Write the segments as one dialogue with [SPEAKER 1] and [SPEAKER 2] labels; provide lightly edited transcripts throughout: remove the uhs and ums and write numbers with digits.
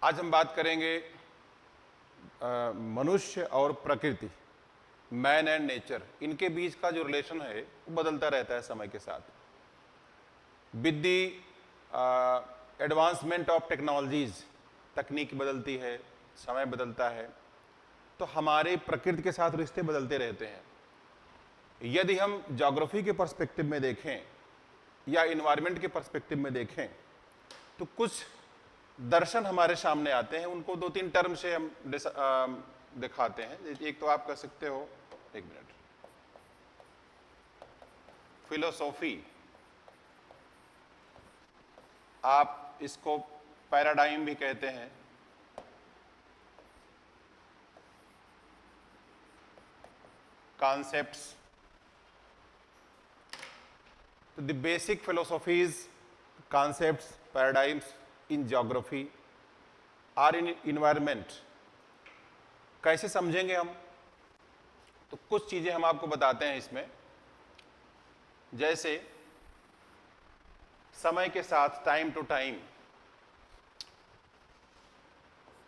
[SPEAKER 1] आज हम बात करेंगे मनुष्य और प्रकृति, मैन एंड नेचर, इनके बीच का जो रिलेशन है वो बदलता रहता है समय के साथ। With the advancement of technologies, तकनीक बदलती है, समय बदलता है, तो हमारे प्रकृति के साथ रिश्ते बदलते रहते हैं। यदि हम ज्योग्राफी के पर्सपेक्टिव में देखें या इन्वायरमेंट के पर्सपेक्टिव में देखें तो कुछ दर्शन हमारे सामने आते हैं। उनको दो तीन टर्म से हम दिखाते हैं। एक तो आप कह सकते हो, एक मिनट, फिलोसॉफी, आप इसको पैराडाइम भी कहते हैं। कॉन्सेप्ट्स, तो the basic philosophies, concepts, paradigms in geography or in environment, कैसे समझेंगे हम? तो कुछ चीजें हम आपको बताते हैं इसमें। जैसे समय के साथ, टाइम टू टाइम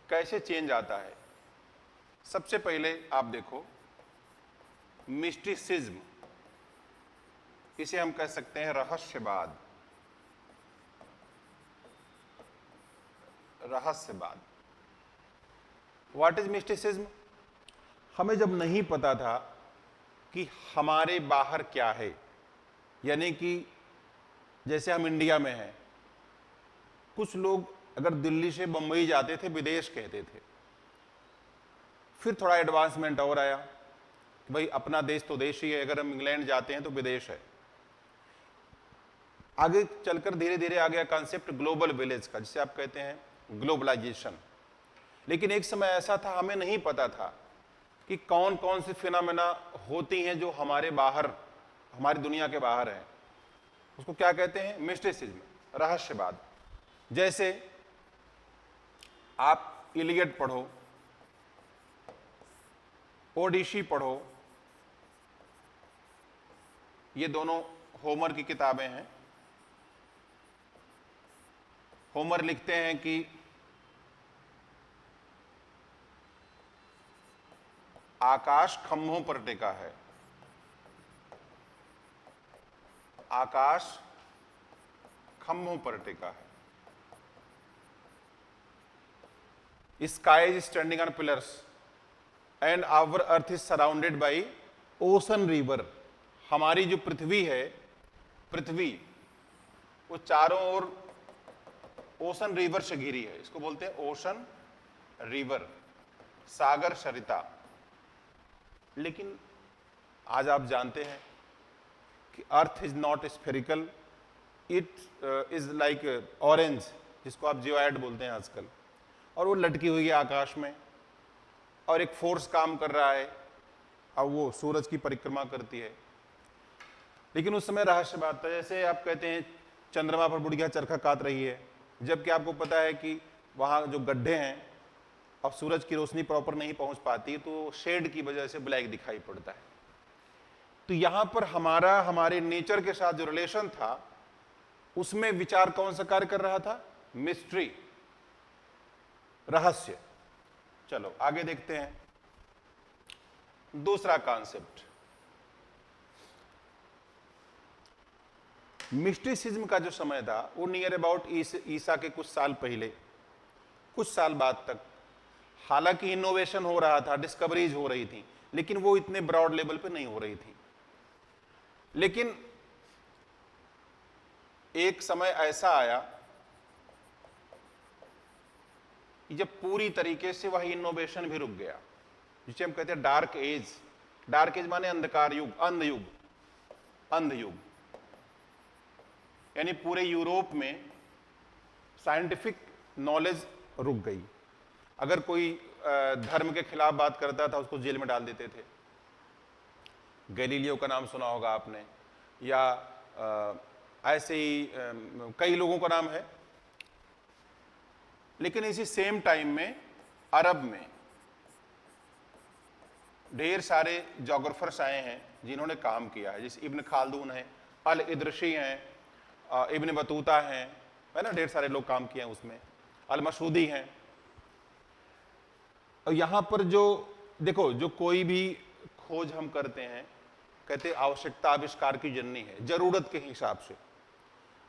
[SPEAKER 1] कैसे चेंज आता है। सबसे पहले आप देखो मिस्टिसिज्म, इसे हम कह सकते हैं रहस्यवाद। रहस्यवाद, व्हाट इज मिस्टिसिज्म? हमें जब नहीं पता था कि हमारे बाहर क्या है, यानी कि जैसे हम इंडिया में हैं, कुछ लोग अगर दिल्ली से बंबई जाते थे विदेश कहते थे। फिर थोड़ा एडवांसमेंट और आया कि भाई अपना देश तो देश ही है, अगर हम इंग्लैंड जाते हैं तो विदेश है। आगे चलकर धीरे धीरे आ गया कॉन्सेप्ट ग्लोबल विलेज का, जिसे आप कहते हैं ग्लोबलाइजेशन। लेकिन एक समय ऐसा था हमें नहीं पता था कि कौन कौन सी फिनोमेना होती हैं जो हमारे बाहर, हमारी दुनिया के बाहर हैं। उसको क्या कहते हैं? मिस्टिसिज्म, रहस्यवाद। जैसे आप इलियड पढ़ो, ओडिसी पढ़ो, ये दोनों होमर की किताबें हैं। होमर लिखते हैं कि आकाश खंभों पर टिका है, आकाश खंभों पर टिका है। Sky is standing on pillars and our earth is surrounded by ocean river. हमारी जो पृथ्वी है, पृथ्वी वो चारों ओर ओशन रिवर से घिरी है। इसको बोलते हैं ओशन रिवर, सागर सरिता। लेकिन आज आप जानते हैं कि earth is not spherical, it is like orange, जिसको आप जियोइड बोलते हैं आजकल, और वो लटकी हुई है आकाश में, और एक फोर्स काम कर रहा है और वो सूरज की परिक्रमा करती है। लेकिन उस समय रहस्यवाद था। जैसे आप कहते हैं चंद्रमा पर बुढ़िया चरखा काट रही है, जबकि आपको पता है कि वहाँ जो गड्ढे हैं और सूरज की रोशनी प्रॉपर नहीं पहुंच पाती, तो शेड की वजह से ब्लैक दिखाई पड़ता है। तो यहां पर हमारे नेचर के साथ जो रिलेशन था, उसमें विचार कौन सा कार्य कर रहा था? मिस्ट्री, रहस्य। चलो आगे देखते हैं दूसरा कॉन्सेप्ट। मिस्टिसिज्म का जो समय था वो नियर अबाउट ईसा के कुछ साल पहले, कुछ साल बाद तक। हालांकि इनोवेशन हो रहा था, डिस्कवरीज हो रही थी, लेकिन वो इतने ब्रॉड लेवल पे नहीं हो रही थी। लेकिन एक समय ऐसा आया कि जब पूरी तरीके से वह इनोवेशन भी रुक गया, जिसे हम कहते हैं डार्क एज। डार्क एज माने अंधकार युग, अंधयुग, अंधयुग। यानी पूरे यूरोप में साइंटिफिक नॉलेज रुक गई। अगर कोई धर्म के खिलाफ बात करता था उसको जेल में डाल देते थे। गैलीलियो का नाम सुना होगा आपने, या ऐसे ही कई लोगों का नाम है। लेकिन इसी सेम टाइम में अरब में ढेर सारे जोग्राफर्स आए हैं जिन्होंने काम किया है। जैसे इब्न खालदून है, अल इद्रिशी हैं, इब्न बतूता हैं, है ना, ढेर सारे लोग काम किए हैं उसमें। अल मसूदी हैं। और यहां पर जो देखो, जो कोई भी खोज हम करते हैं, कहते आवश्यकता आविष्कार की जननी है, जरूरत के हिसाब से।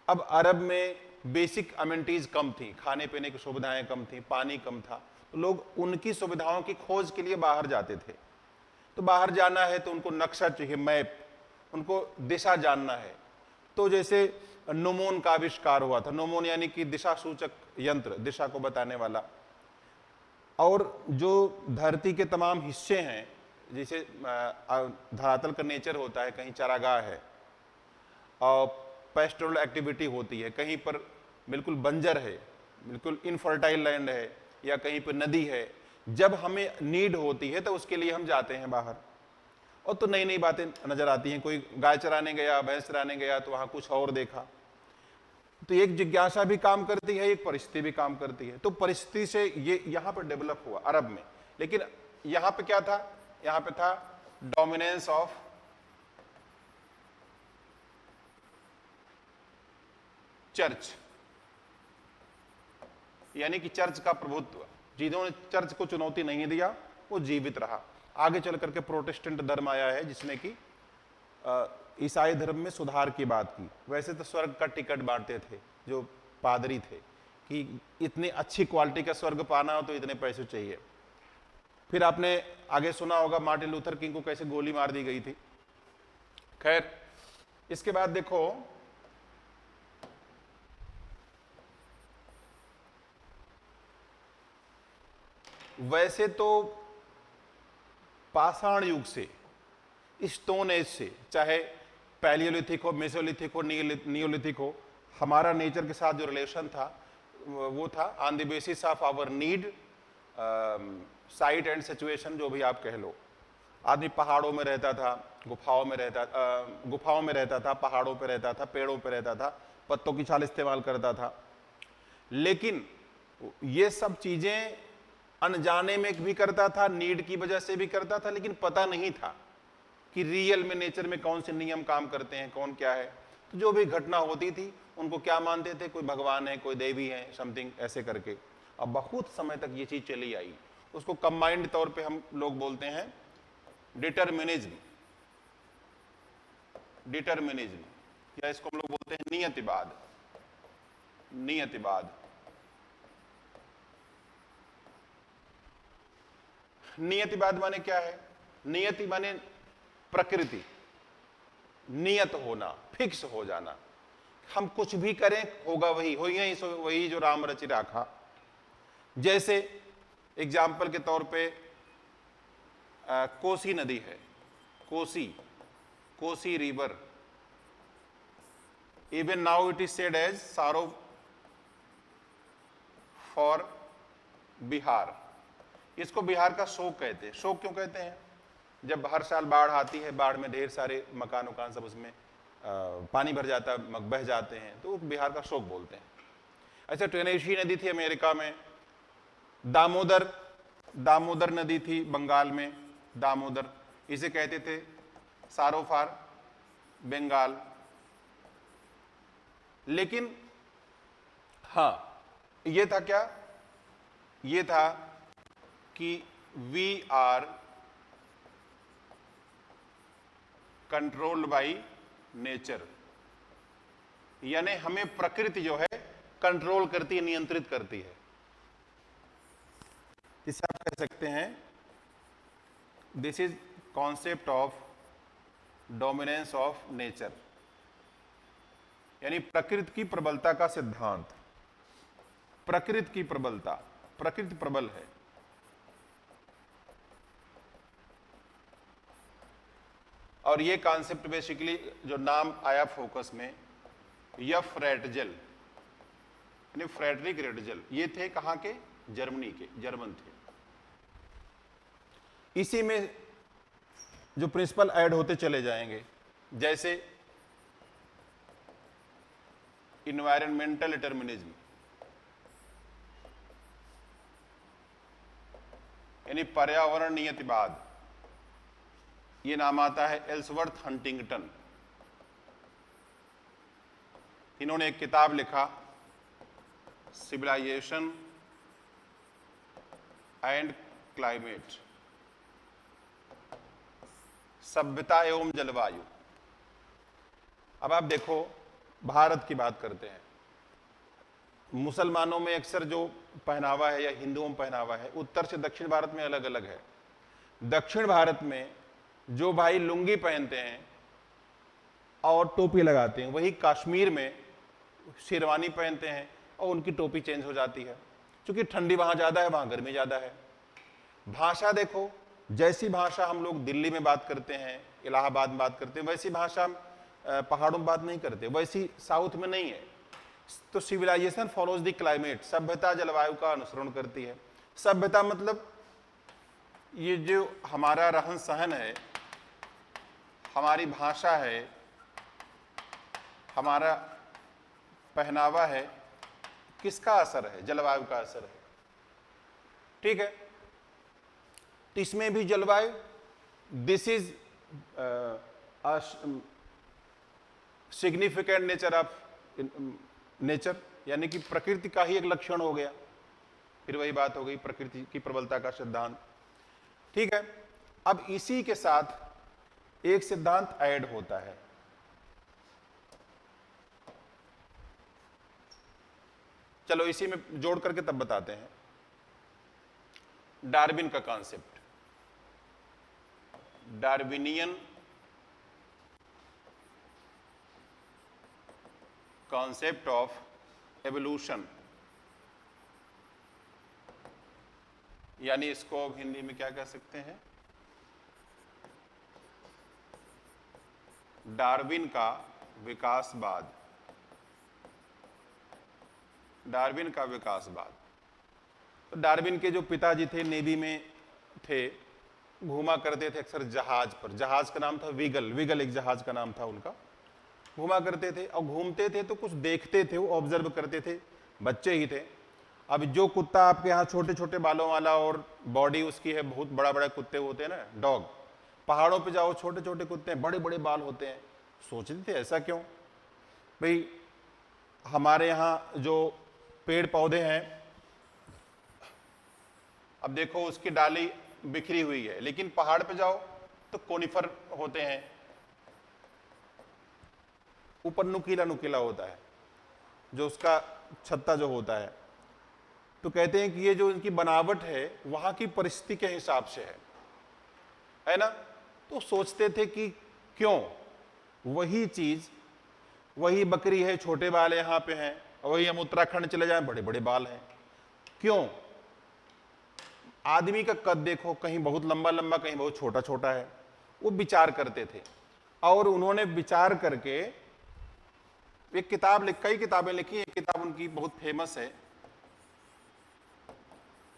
[SPEAKER 1] अब अरब में बेसिक अमेनिटीज कम थी, खाने पीने की सुविधाएं कम थी, पानी कम था, तो लोग उनकी सुविधाओं की खोज के लिए बाहर जाते थे। तो बाहर जाना है तो उनको नक्शा चाहिए, मैप, उनको दिशा जानना है। तो जैसे नोमोन का आविष्कार हुआ था, नोमोन यानी कि दिशा सूचक यंत्र, दिशा को बताने वाला। और जो धरती के तमाम हिस्से हैं, जैसे धरातल का नेचर होता है, कहीं चारागाह है और पेस्टोरल एक्टिविटी होती है, कहीं पर बिल्कुल बंजर है, बिल्कुल इनफर्टाइल लैंड है, या कहीं पर नदी है। जब हमें नीड होती है तो उसके लिए हम जाते हैं बाहर, और तो नई नई बातें नजर आती हैं। कोई गाय चराने गया, भैंस चराने गया, तो वहां कुछ और देखा। तो एक जिज्ञासा भी काम करती है, एक परिस्थिति भी काम करती है। तो परिस्थिति से ये यहां पर डेवलप हुआ अरब में। लेकिन यहां पे क्या था? यहां पे था डोमिनेंस ऑफ चर्च, यानी कि चर्च का प्रभुत्व। जिन्होंने चर्च को चुनौती नहीं दिया वो जीवित रहा। आगे चल करके प्रोटेस्टेंट धर्म आया है, जिसने कि ईसाई धर्म में सुधार की बात की। वैसे तो स्वर्ग का टिकट बांटते थे जो पादरी थे, कि इतनी अच्छी क्वालिटी का स्वर्ग पाना हो तो इतने पैसे चाहिए। फिर आपने आगे सुना होगा मार्टिन लूथर किंग को कैसे गोली मार दी गई थी। खैर, इसके बाद देखो, वैसे तो पाषाण युग से, स्टोन एज से, चाहे पैलियोलिथिक हो, मेसोलिथिक हो, नियोलिथिक हो, हमारा नेचर के साथ जो रिलेशन था वो था on the basis of our need, site and situation, जो भी आप कह लो। आदमी पहाड़ों में रहता था, गुफाओं में रहता था, पहाड़ों पे रहता था, पेड़ों पे रहता था, पत्तों की छाल इस्तेमाल करता था। लेकिन ये सब चीजें अनजाने में भी करता था, नीड की वजह से भी करता था, लेकिन पता नहीं था कि रियल में नेचर में कौन से नियम काम करते हैं, कौन क्या है। तो जो भी घटना होती थी उनको क्या मानते थे, कोई भगवान है, कोई देवी है, समथिंग ऐसे करके। अब बहुत समय तक ये चीज चली आई। उसको कंबाइंड तौर पे हम लोग बोलते हैं डिटर्मिनिज्म, या इसको हम लोग बोलते हैं नियतिवाद। नियतिवाद माने क्या है? नियति माने प्रकृति, नियत होना, फिक्स हो जाना। हम कुछ भी करें होगा वही, वही जो राम रचि राखा। जैसे एग्जाम्पल के तौर पे कोसी नदी है, Kosi river, even now it is said as sorrow for Bihar. इसको बिहार का शोक कहते हैं। शोक क्यों कहते हैं? जब हर साल बाढ़ आती है, बाढ़ में ढेर सारे मकान उकान सब उसमें पानी भर जाता है, बह जाते हैं, तो बिहार का शोक बोलते हैं। अच्छा, टेनेसी नदी थी अमेरिका में, दामोदर नदी थी बंगाल में, दामोदर, इसे कहते थे सारो फॉर बंगाल। लेकिन हाँ, ये था क्या? ये था कि we are controlled by nature, यानी हमें प्रकृति जो है कंट्रोल करती है, नियंत्रित करती है। इसे आप कह सकते हैं this is concept of dominance of nature, यानी प्रकृति की प्रबलता का सिद्धांत। प्रकृति की प्रबलता, प्रकृति प्रबल है। और ये कॉन्सेप्ट बेसिकली जो नाम आया फोकस में, यफ रेटजल, यानी फ्रेडरिक रेटजल, ये थे कहां के? जर्मनी के, जर्मन थे। इसी में जो प्रिंसिपल ऐड होते चले जाएंगे, जैसे इन्वायरमेंटल डिटर्मिनिज्म, यानी पर्यावरण नियतिवाद, ये नाम आता है एल्सवर्थ हंटिंगटन। इन्होंने एक किताब लिखा, सिविलाइजेशन एंड क्लाइमेट, सभ्यता एवं जलवायु। अब आप देखो, भारत की बात करते हैं। मुसलमानों में अक्सर जो पहनावा है या हिंदुओं में पहनावा है, उत्तर से दक्षिण भारत में अलग अलग है। दक्षिण भारत में जो भाई लुंगी पहनते हैं और टोपी लगाते हैं, वही कश्मीर में शेरवानी पहनते हैं और उनकी टोपी चेंज हो जाती है, क्योंकि ठंडी वहां ज्यादा है, वहां गर्मी ज्यादा है। भाषा देखो, जैसी भाषा हम लोग दिल्ली में बात करते हैं, इलाहाबाद में बात करते हैं, वैसी भाषा पहाड़ों में बात नहीं करते, वैसी साउथ में नहीं है। तो सिविलाइजेशन फॉलोज द क्लाइमेट, सभ्यता जलवायु का अनुसरण करती है। सभ्यता मतलब ये जो हमारा रहन सहन है, हमारी भाषा है, हमारा पहनावा है, किसका असर है? जलवायु का असर है। ठीक है, तो इसमें भी जलवायु, this is significant nature of nature, यानी कि प्रकृति का ही एक लक्षण हो गया। फिर वही बात हो गई प्रकृति की प्रबलता का सिद्धांत। ठीक है, अब इसी के साथ एक सिद्धांत ऐड होता है, चलो इसी में जोड़ करके तब बताते हैं। डार्विन का concept, Darwinian concept of evolution, यानी इसको अब हिंदी में क्या कह सकते हैं? डार्विन का विकासवाद, डार्विन का विकासवाद। तो डार्विन के जो पिताजी थे नेवी में थे, घूमा करते थे अक्सर जहाज पर, जहाज का नाम था विगल, विगल एक जहाज का नाम था उनका। घूमा करते थे और घूमते थे तो कुछ देखते थे, वो ऑब्जर्व करते थे, बच्चे ही थे। अब जो कुत्ता आपके यहाँ छोटे छोटे बालों वाला और बॉडी उसकी है, बहुत बड़ा बड़ा कुत्ते होते हैं ना, डॉग, पहाड़ों पे जाओ छोटे छोटे कुत्ते हैं, बड़े बड़े बाल होते हैं। सोचते थे ऐसा क्यों? भाई हमारे यहाँ जो पेड़ पौधे हैं, अब देखो उसकी डाली बिखरी हुई है, लेकिन पहाड़ पे जाओ तो कोनिफर होते हैं, ऊपर नुकीला नुकीला होता है, जो उसका छत्ता जो होता है। तो कहते हैं कि ये जो इनकी बनावट है वहां की परिस्थिति के हिसाब से है ना। तो सोचते थे कि क्यों वही चीज, वही बकरी है छोटे बाल यहां पे हैं, वही हम उत्तराखंड चले जाएं बड़े बड़े बाल हैं, क्यों? आदमी का कद देखो, कहीं बहुत लंबा लंबा, कहीं बहुत छोटा छोटा है। वो विचार करते थे और उन्होंने विचार करके एक किताब कई किताबें लिखी। एक किताब उनकी बहुत फेमस है,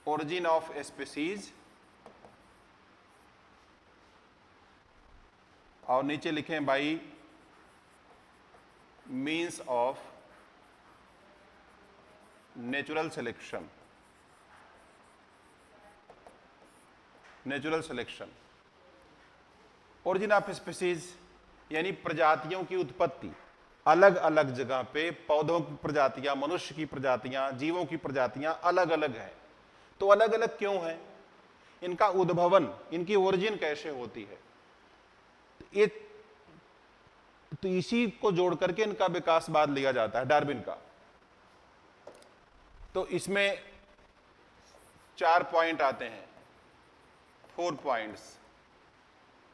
[SPEAKER 1] ओरिजिन ऑफ स्पीसीज, और नीचे लिखे by means of natural selection, natural selection. Origin of species यानी प्रजातियों की उत्पत्ति, अलग अलग जगह पे पौधों की प्रजातियां, मनुष्य की प्रजातियां, जीवों की प्रजातियां अलग अलग हैं। तो अलग अलग क्यों है? इनका उद्भवन, इनकी ओरिजिन कैसे होती है? तो इसी को जोड़ करके इनका विकासवाद लिया जाता है, डार्विन का। तो इसमें 4 पॉइंट आते हैं, 4 पॉइंट्स।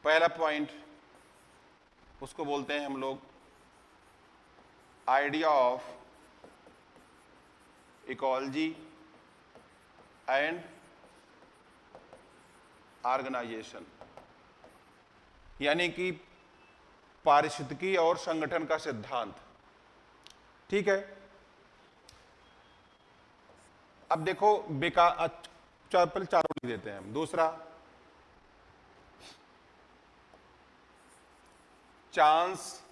[SPEAKER 1] पहला पॉइंट उसको बोलते हैं हम लोग idea of ecology and organisation, यानी कि पारिस्थितिकी और संगठन का सिद्धांत। ठीक है, अब देखो पहले चारों लिख देते हैं हम। दूसरा, चांस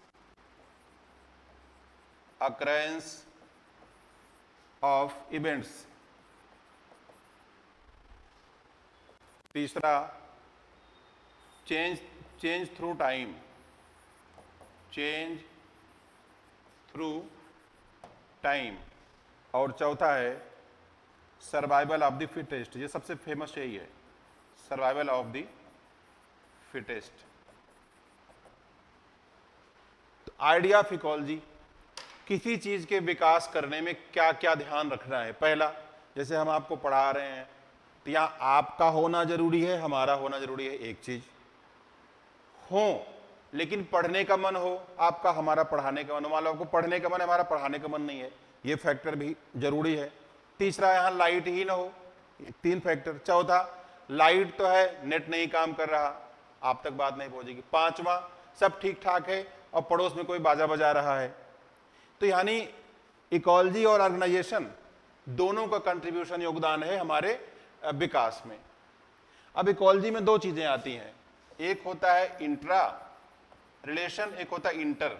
[SPEAKER 1] अक्रेंस ऑफ इवेंट्स। तीसरा, change through time, change through time. और चौथा है सर्वाइवल ऑफ द फिटेस्ट, ये सबसे फेमस यही है, सर्वाइवल ऑफ द फिटेस्ट। तो आइडिया ऑफ इकोलॉजी, किसी चीज के विकास करने में क्या क्या ध्यान रखना है। पहला, जैसे हम आपको पढ़ा रहे हैं तो यहां आपका होना जरूरी है, हमारा होना जरूरी है। एक चीज हो, लेकिन पढ़ने का मन हो आपका, हमारा पढ़ाने का मन हो। मान लो आपको पढ़ने का मन है, हमारा पढ़ाने का मन नहीं है, ये फैक्टर भी जरूरी है। तीसरा, यहां लाइट ही ना हो, 3 फैक्टर। चौथा, लाइट तो है, नेट नहीं काम कर रहा, आप तक बात नहीं पहुंचेगी। पांचवा, सब ठीक ठाक है और पड़ोस में कोई बाजा बजा रहा है। तो यानी इकोलॉजी और ऑर्गेनाइजेशन दोनों का कंट्रीब्यूशन, योगदान है हमारे विकास में। अब इकोलॉजी में 2 चीजें आती हैं, एक होता है इंट्रा रिलेशन, एक होता है इंटर।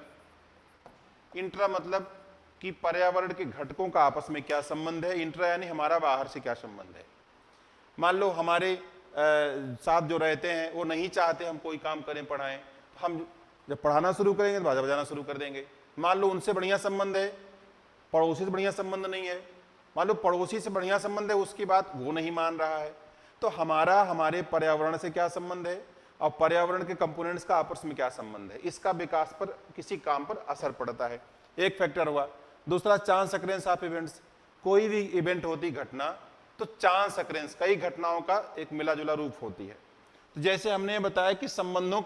[SPEAKER 1] इंट्रा मतलब कि पर्यावरण के घटकों का आपस में क्या संबंध है, इंट्रा यानी हमारा बाहर से क्या संबंध है। मान लो हमारे साथ जो रहते हैं वो नहीं चाहते हम कोई काम करें, पढ़ाएं, हम जब पढ़ाना शुरू करेंगे तो बाजा बजाना शुरू कर देंगे। मान लो उनसे बढ़िया संबंध है, पड़ोसी से बढ़िया संबंध नहीं है, मान लो पड़ोसी से बढ़िया संबंध है, उसकी बात वो नहीं मान रहा है, तो हमारा हमारे पर्यावरण से क्या संबंध है और पर्यावरण के कंपोनेंट्स का आपस में क्या संबंध है, इसका विकास पर, किसी काम पर असर पड़ता है। एक फैक्टर हुआ। दूसरा, चांस अकरेंस ऑफ इवेंट्स, कोई भी इवेंट होती, घटना, तो चांस अकरेंस, कई घटनाओं का एक मिला जुला रूप होती है। तो जैसे हमने बताया कि संबंधों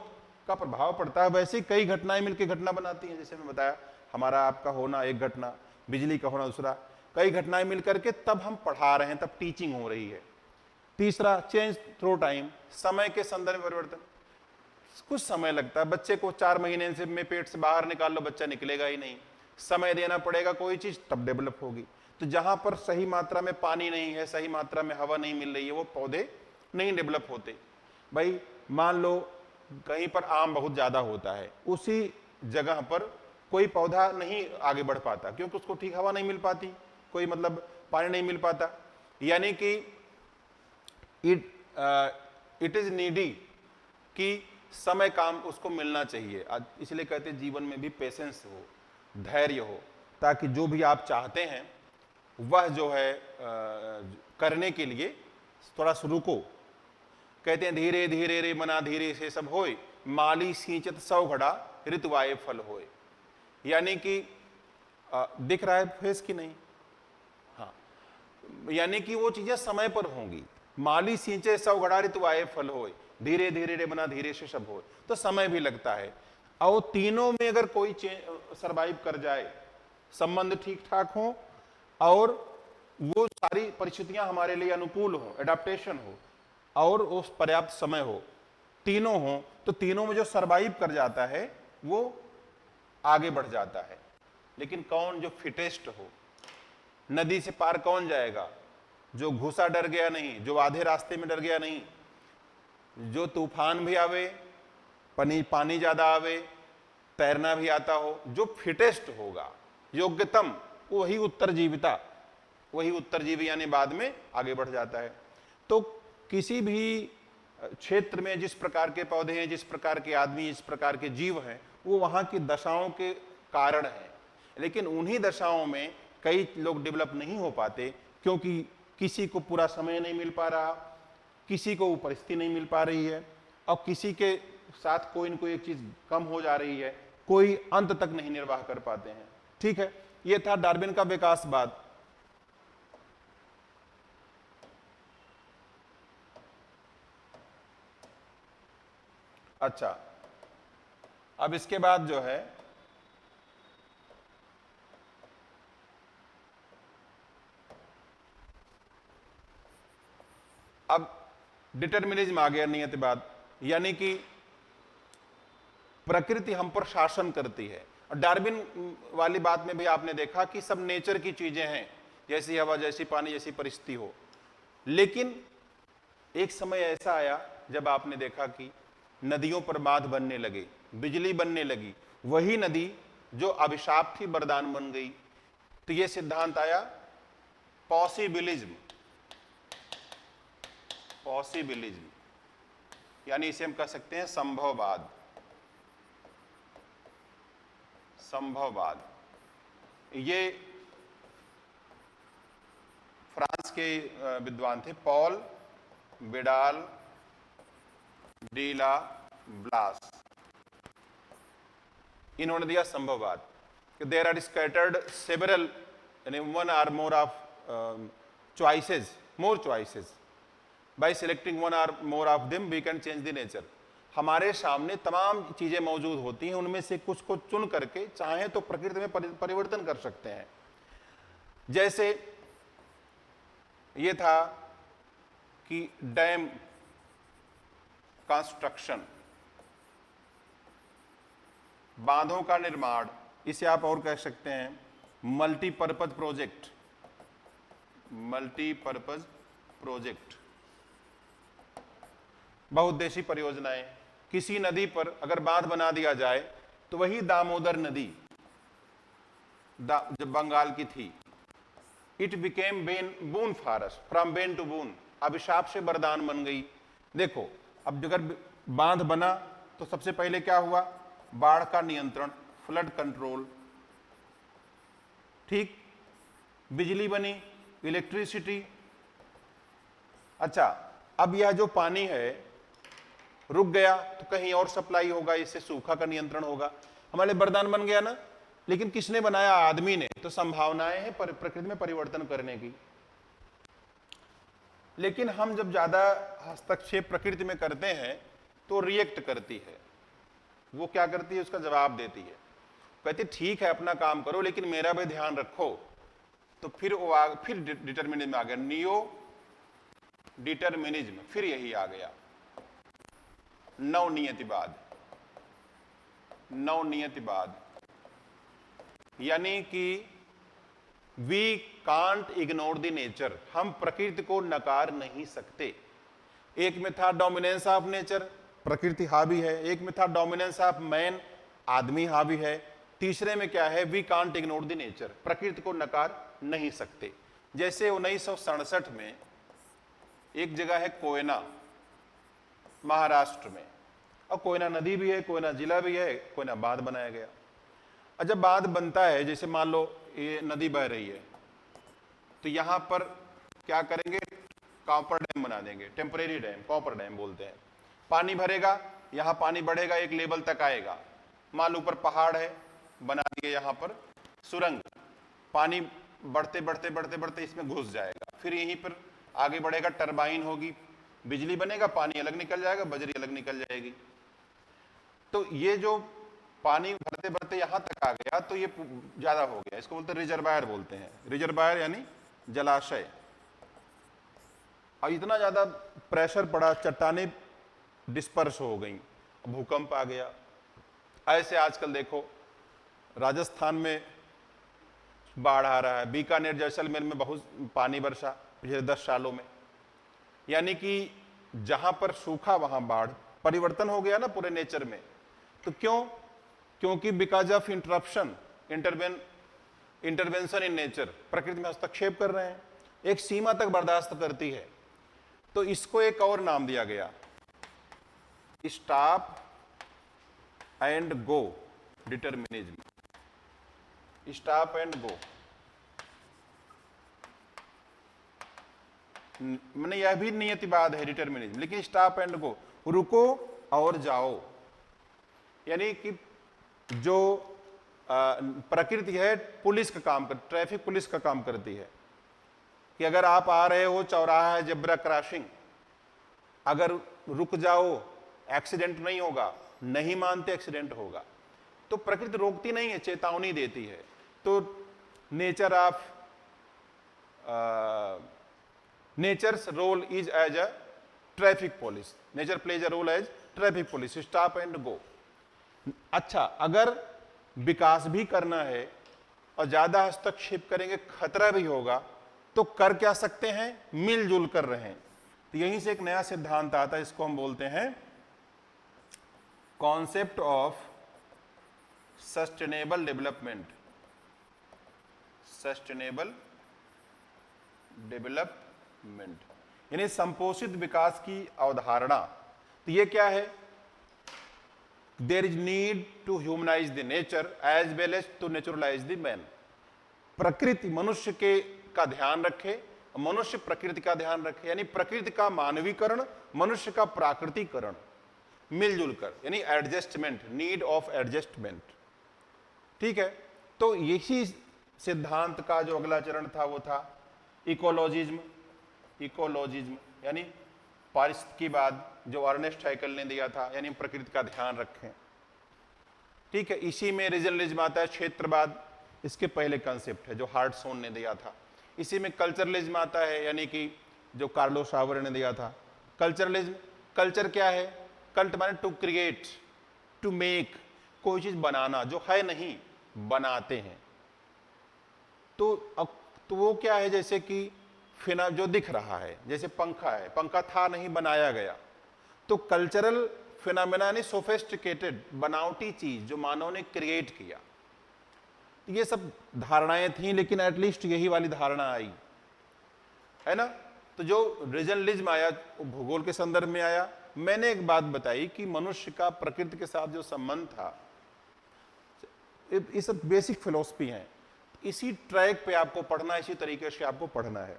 [SPEAKER 1] का प्रभाव पड़ता है, वैसे ही कई घटनाएं मिलकर घटना बनाती हैं। जैसे मैं बताया, हमारा आपका होना एक घटना, बिजली का होना दूसरा, कई घटनाएं मिलकर के तब हम पढ़ा रहे हैं, तब टीचिंग हो रही है। तीसरा, चेंज थ्रू टाइम, समय के संदर्भ में परिवर्तन, कुछ समय लगता है। बच्चे को 4 महीने से में पेट से बाहर निकाल लो, बच्चा निकलेगा ही नहीं, समय देना पड़ेगा, कोई चीज तब डेवलप होगी। तो जहां पर सही मात्रा में पानी नहीं है, सही मात्रा में हवा नहीं मिल रही है, वो पौधे नहीं डेवलप होते। भाई मान लो कहीं पर आम बहुत ज्यादा होता है, उसी जगह पर कोई पौधा नहीं आगे बढ़ पाता, क्योंकि उसको ठीक हवा नहीं मिल पाती, कोई मतलब पानी नहीं मिल पाता। यानी कि इट इज नीडी कि समय काम उसको मिलना चाहिए। इसलिए कहते हैं जीवन में भी पेशेंस हो, धैर्य हो, ताकि जो भी आप चाहते हैं वह जो है करने के लिए थोड़ा सा रुको। कहते हैं धीरे धीरे रे मना धीरे से सब होए, माली सींचत 100 घड़ा ऋतुवाए फल होए। यानी कि दिख रहा है फेस की नहीं, हाँ, यानी कि वो चीजें समय पर होंगी। माली सींचे 100 घड़ा ऋतुवाए फल होए, धीरे धीरे रे मना धीरे से सब होए, तो समय भी लगता है। और तीनों में अगर कोई सरवाइव कर जाए, संबंध ठीक ठाक हो और वो सारी परिस्थितियां हमारे लिए अनुकूल हो, एडाप्टेशन हो और उस पर्याप्त समय हो, तीनों हो, तो तीनों में जो सरवाइव कर जाता है वो आगे बढ़ जाता है। लेकिन कौन? जो फिटेस्ट हो। नदी से पार कौन जाएगा? जो घुसा डर गया नहीं, जो आधे रास्ते में डर गया नहीं, जो तूफान भी आवे, पानी ज्यादा आवे, तैरना भी आता हो, जो फिटेस्ट होगा, योग्यतम, वही उत्तरजीविता, वही उत्तरजीवी यानी बाद में आगे बढ़ जाता है। तो किसी भी क्षेत्र में जिस प्रकार के पौधे हैं, जिस प्रकार के आदमी, जिस प्रकार के जीव हैं, वो वहां की दशाओं के कारण है। लेकिन उन्हीं दशाओं में कई लोग डेवलप नहीं हो पाते, क्योंकि किसी को पूरा समय नहीं मिल पा रहा, किसी को वो परिस्थिति नहीं मिल पा रही है, और किसी के साथ कोई न कोई एक चीज कम हो जा रही है, कोई अंत तक नहीं निर्वाह कर पाते हैं। ठीक है, ये था डार्विन का विकासवाद। अच्छा, अब इसके बाद जो है अब डिटर्मिनिज्म आ गया, नियतिवाद, यानी कि प्रकृति हम पर शासन करती है। और डार्विन वाली बात में भी आपने देखा कि सब नेचर की चीजें हैं, जैसी हवा, जैसी पानी, जैसी परिस्थिति हो। लेकिन एक समय ऐसा आया जब आपने देखा कि नदियों पर बांध बनने लगे, बिजली बनने लगी, वही नदी जो अभिशाप थी वरदान बन गई। तो यह सिद्धांत आया पॉसिबिलिज्म। पॉसिबिलिज्म यानी इसे हम कह सकते हैं संभववाद। संभववाद ये फ्रांस के विद्वान थे, पॉल विडाल डीला ब्लास, इन्होंने दिया संभववाद कि देर आर स्कैटर्ड सेवरल यानी one or more of choices, more choices, by selecting one or more of them we can change the nature. हमारे सामने तमाम चीजें मौजूद होती हैं, उनमें से कुछ को चुन करके चाहे तो प्रकृति में परिवर्तन कर सकते हैं। जैसे ये था कि डैम कंस्ट्रक्शन, बांधों का निर्माण, इसे आप और कह सकते हैं मल्टीपर्पज प्रोजेक्ट, मल्टीपर्पज प्रोजेक्ट, बहुउद्देशीय परियोजनाएं। किसी नदी पर अगर बांध बना दिया जाए तो वही दामोदर नदी जब बंगाल की थी, it became boon forest, from bane to boon, अभिशाप से वरदान बन गई। देखो अब अगर बांध बना तो सबसे पहले क्या हुआ, बाढ़ का नियंत्रण, फ्लड कंट्रोल, ठीक, बिजली बनी, इलेक्ट्रिसिटी। अच्छा, अब यह जो पानी है रुक गया तो कहीं और सप्लाई होगा, इससे सूखा का नियंत्रण होगा, हमारे वरदान बन गया ना। लेकिन किसने बनाया, आदमी ने, तो संभावनाएं हैं प्रकृति में परिवर्तन करने की। लेकिन हम जब ज्यादा हस्तक्षेप प्रकृति में करते हैं तो रिएक्ट करती है। वो क्या करती है, उसका जवाब देती है, कहती ठीक है अपना काम करो लेकिन मेरा भी ध्यान रखो। तो फिर वो फिर डिटर्मिनिज्म आ गया, नियो डिटर्मिनिज्म, फिर यही आ गया, नवनियतिवाद। नवनियतिवाद यानी कि we can't ignore the nature, हम प्रकृति को नकार नहीं सकते। एक में था डोमिनेंस ऑफ नेचर, प्रकृति हावी है, एक में था डोमिनेंस ऑफ मैन, आदमी हावी है, तीसरे में क्या है, we can't ignore the nature, प्रकृति को नकार नहीं सकते। जैसे 1967 में एक जगह है कोयना, महाराष्ट्र में, और कोयना नदी भी है, कोयना जिला भी है, कोयना बांध बनाया गया। और जब बांध बनता है, जैसे मान लो ये नदी बह रही है, तो यहां पर क्या करेंगे, कॉपर डैम बना देंगे, टेम्परेरी डैम, कॉपर डैम बोलते हैं। पानी भरेगा, यहां पानी बढ़ेगा, एक लेवल तक आएगा, मान लो ऊपर पहाड़ है, बना दिए यहां पर सुरंग, पानी बढ़ते बढ़ते बढ़ते बढ़ते इसमें घुस जाएगा, फिर यहीं पर आगे बढ़ेगा, टरबाइन होगी, बिजली बनेगा, पानी अलग निकल जाएगा, बजरी अलग निकल जाएगी। तो ये जो पानी भरते भरते यहां तक आ गया तो ये ज्यादा हो गया, इसको बोलते हैं रिजर्वायर, बोलते हैं रिजर्वायर यानी जलाशय। और इतना ज्यादा प्रेशर पड़ा, चट्टानें डिस्पर्स हो गई, भूकंप आ गया। ऐसे आजकल देखो राजस्थान में बाढ़ आ रहा है, बीकानेर जैसलमेर में बहुत पानी बरसा पिछले 10 सालों में। यानी कि जहां पर सूखा वहां बाढ़, परिवर्तन हो गया ना पूरे नेचर में। तो क्यों, क्योंकि because of interruption, intervention in nature, प्रकृति में हस्तक्षेप कर रहे हैं, एक सीमा तक बर्दाश्त करती है। तो इसको एक और नाम दिया गया, stop and go determinism, stop and गो। मैंने यह भी नियतिवाद है डिटर्मिनिज्म, लेकिन स्टॉप एंड गो, रुको और जाओ। यानी कि जो प्रकृति है पुलिस का काम कर, ट्रैफिक पुलिस का काम करती है कि अगर आप आ रहे हो, चौराहा है, जेब्रा क्रॉसिंग, अगर रुक जाओ एक्सीडेंट नहीं होगा, नहीं मानते एक्सीडेंट होगा। तो प्रकृति रोकती नहीं है, चेतावनी देती है। तो nature of nature's role is as a traffic police, nature plays a role as traffic police, stop and go. अच्छा, अगर विकास भी करना है और ज्यादा हस्तक्षेप करेंगे खतरा भी होगा, तो कर क्या सकते हैं, मिलजुल कर रहें। तो यहीं से एक नया सिद्धांत आता है, इसको हम बोलते हैं concept of sustainable development, sustainable development यानी संपोषित विकास की अवधारणा। तो ये क्या है, there is need to humanise the nature as well as to naturalise the man. प्रकृति मनुष्य के का ध्यान रखे, मनुष्य प्रकृति का ध्यान रखे, यानी प्रकृति का मानवीकरण, मनुष्य का प्राकृतिकरण। मिलजुल कर, यानी एडजस्टमेंट, नीड ऑफ एडजस्टमेंट। ठीक है, तो यही सिद्धांत का जो अगला चरण था वो था इकोलॉजिज्म। इकोलॉजिज्म यानी पारिस्थितिकीवाद, जो अर्नेस्ट हैकेल ने दिया था, यानी प्रकृति का ध्यान रखें। ठीक है, इसी में रीजनलिज्म आता है, क्षेत्रवाद, इसके पहले कंसेप्ट है जो हार्टसोन ने दिया था। इसी में कल्चरलिज्म आता है, यानी कि जो कार्लो सावर ने दिया था। कल्चरलिज्म, कल्चर क्या है? कल्ट माने टू क्रिएट, टू मेक, कोई चीज बनाना, जो है नहीं बनाते हैं। तो वो क्या है? जैसे कि फिना जो दिख रहा है, जैसे पंखा है, पंखा था नहीं, बनाया गया। तो कल्चरल फिनोमेना यानी सोफिस्टिकेटेड, बनावटी चीज जो मानव ने क्रिएट किया। ये सब धारणाएं थी, लेकिन एटलीस्ट यही वाली धारणा आई, है ना। तो जो रीजनलिज्म आया वो भूगोल के संदर्भ में आया। मैंने एक बात बताई कि मनुष्य का प्रकृति के साथ जो संबंध था, ये सब बेसिक फिलॉसफी हैं। इसी ट्रैक पे आपको पढ़ना, इसी तरीके से आपको पढ़ना है।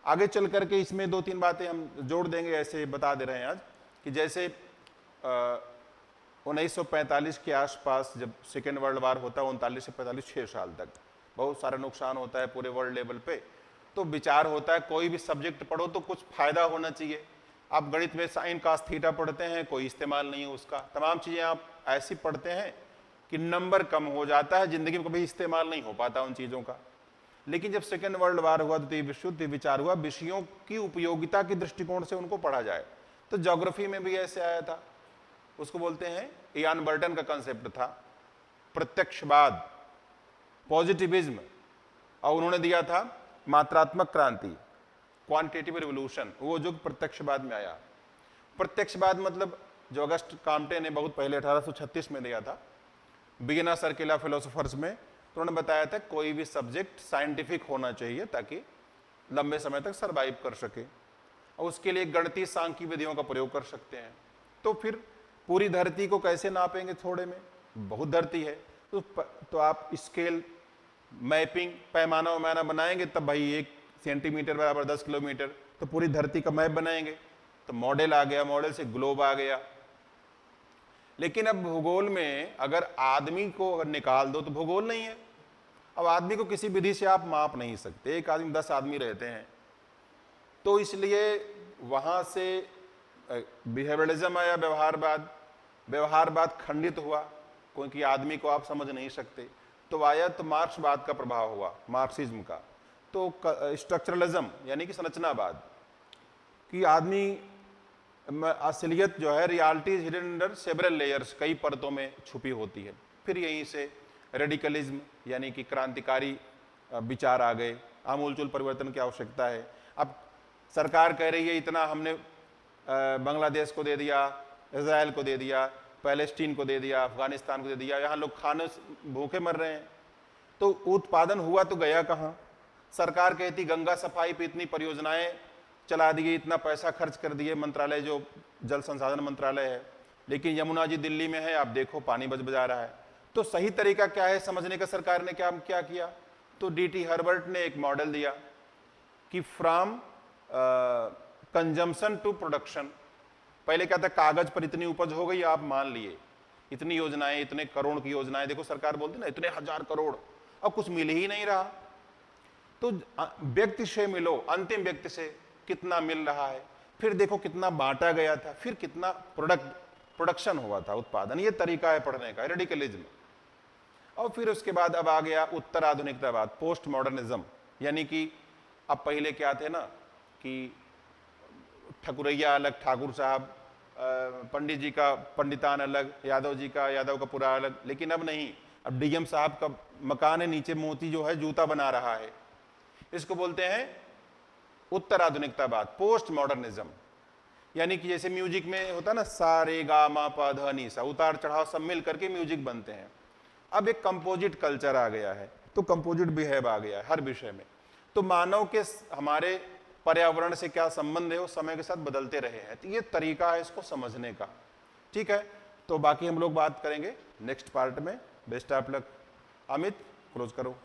[SPEAKER 1] आगे चल करके इसमें 2-3 बातें हम जोड़ देंगे, ऐसे बता दे रहे हैं आज कि जैसे 1945 के आसपास जब सेकेंड वर्ल्ड वार होता है, 39 से 45, 6 साल तक बहुत सारा नुकसान होता है पूरे वर्ल्ड लेवल पे। तो विचार होता है कोई भी सब्जेक्ट पढ़ो तो कुछ फायदा होना चाहिए। आप गणित में साइन कास थीटा पढ़ते हैं, कोई इस्तेमाल नहीं है उसका। तमाम चीज़ें आप ऐसी पढ़ते हैं कि नंबर कम हो जाता है, जिंदगी में कभी इस्तेमाल नहीं हो पाता उन चीज़ों का। लेकिन जब सेकेंड वर्ल्ड वार हुआ, द्वितीय विश्व युद्ध, विचार हुआ विषयों की उपयोगिता के दृष्टिकोण से उनको पढ़ा जाए। तो ज्योग्राफी में भी ऐसे आया था, उसको बोलते हैं, इयान बर्टन का कंसेप्ट था प्रत्यक्षवाद, पॉजिटिविज्म, और उन्होंने दिया था मात्रात्मक क्रांति, क्वांटिटेटिव रिवोल्यूशन, वो जो प्रत्यक्षवाद में आया। प्रत्यक्षवाद मतलब जो अगस्ट काम्टे ने बहुत पहले 1836 में दिया था, बिगिनर सर्किल ऑफ फिलोसोफर्स में। तो उन्होंने बताया था कोई भी सब्जेक्ट साइंटिफिक होना चाहिए ताकि लंबे समय तक सर्वाइव कर सके, और उसके लिए गणितीय सांख्यिकी विधियों का प्रयोग कर सकते हैं। तो फिर पूरी धरती को कैसे नापेंगे? थोड़े में बहुत धरती है, तो आप स्केल, मैपिंग, पैमाना वैमाना बनाएंगे, तब भाई 1 सेंटीमीटर बराबर 10 किलोमीटर, तो पूरी धरती का मैप बनाएंगे। तो मॉडल आ गया, मॉडल से ग्लोब आ गया। लेकिन अब भूगोल में अगर आदमी को अगर निकाल दो तो भूगोल नहीं है। अब आदमी को किसी विधि से आप माप नहीं सकते, एक आदमी 10 आदमी रहते हैं। तो इसलिए वहां से बिहेवियरलिज्म आया, व्यवहारवाद। व्यवहारवाद खंडित हुआ क्योंकि आदमी को आप समझ नहीं सकते। तो आया तो मार्क्सवाद का प्रभाव हुआ, मार्क्सिज्म का। तो स्ट्रक्चरलिज्म यानी कि संरचनावाद, कि आदमी असलियत जो है, reality is hidden under several layers, कई परतों में छुपी होती है। फिर यहीं से रेडिकलिज्म यानी कि क्रांतिकारी विचार आ गए, आमूलचूल परिवर्तन की आवश्यकता है। अब सरकार कह रही है इतना हमने बांग्लादेश को दे दिया, इजराइल को दे दिया, पैलेस्टीन को दे दिया, अफगानिस्तान को दे दिया, यहाँ लोग खाने भूखे मर रहे हैं। तो उत्पादन हुआ तो गया कहाँ? सरकार कहती गंगा सफाई पे इतनी परियोजनाएं चला दी, इतना पैसा खर्च कर दिए मंत्रालय, जो जल संसाधन मंत्रालय है, लेकिन यमुना जी दिल्ली में है, आप देखो पानी बजा रहा है। तो सही तरीका क्या है समझने का सरकार ने क्या किया? तो डी.टी. हर्बर्ट ने एक मॉडल दिया कि फ्रॉम कंजम्पशन टू प्रोडक्शन। पहले क्या था, कागज पर इतनी उपज हो गई, आप मान लिए इतनी योजनाएं, इतने करोड़ की योजनाएं, देखो सरकार बोलती ना इतने 1000 करोड़, अब कुछ मिल ही नहीं रहा। तो व्यक्ति से मिलो, अंतिम व्यक्ति से कितना मिल रहा है, फिर देखो कितना बांटा गया था, फिर कितना प्रोडक्शन हुआ था, उत्पादन। ये तरीका है पढ़ने का, रेडिकलिज्म। और फिर उसके बाद अब आ गया उत्तर आधुनिकतावाद, पोस्ट मॉडर्निज्म। यानी कि अब पहले क्या थे ना कि ठकुरैया अलग, ठाकुर साहब, पंडित जी का पंडितान अलग, यादव जी का यादव का पूरा अलग। लेकिन अब नहीं, अब डीएम साहब का मकान है, नीचे मोती जो है जूता बना रहा है। इसको बोलते हैं उत्तर आधुनिकतावाद, पोस्ट मॉडर्निज्म। यानी कि जैसे म्यूजिक में होता है ना, सा रे गा मा पा धा नी सा, उतार चढ़ाव सब मिल करके म्यूजिक बनते हैं। अब एक कंपोजिट कल्चर आ गया है, तो कंपोजिट बिहेव आ गया है हर विषय में। तो मानव के हमारे पर्यावरण से क्या संबंध है वो समय के साथ बदलते रहे हैं। तो ये तरीका है इसको समझने का। ठीक है, तो बाकी हम लोग बात करेंगे नेक्स्ट पार्ट में। Best of luck. Amit, close करो।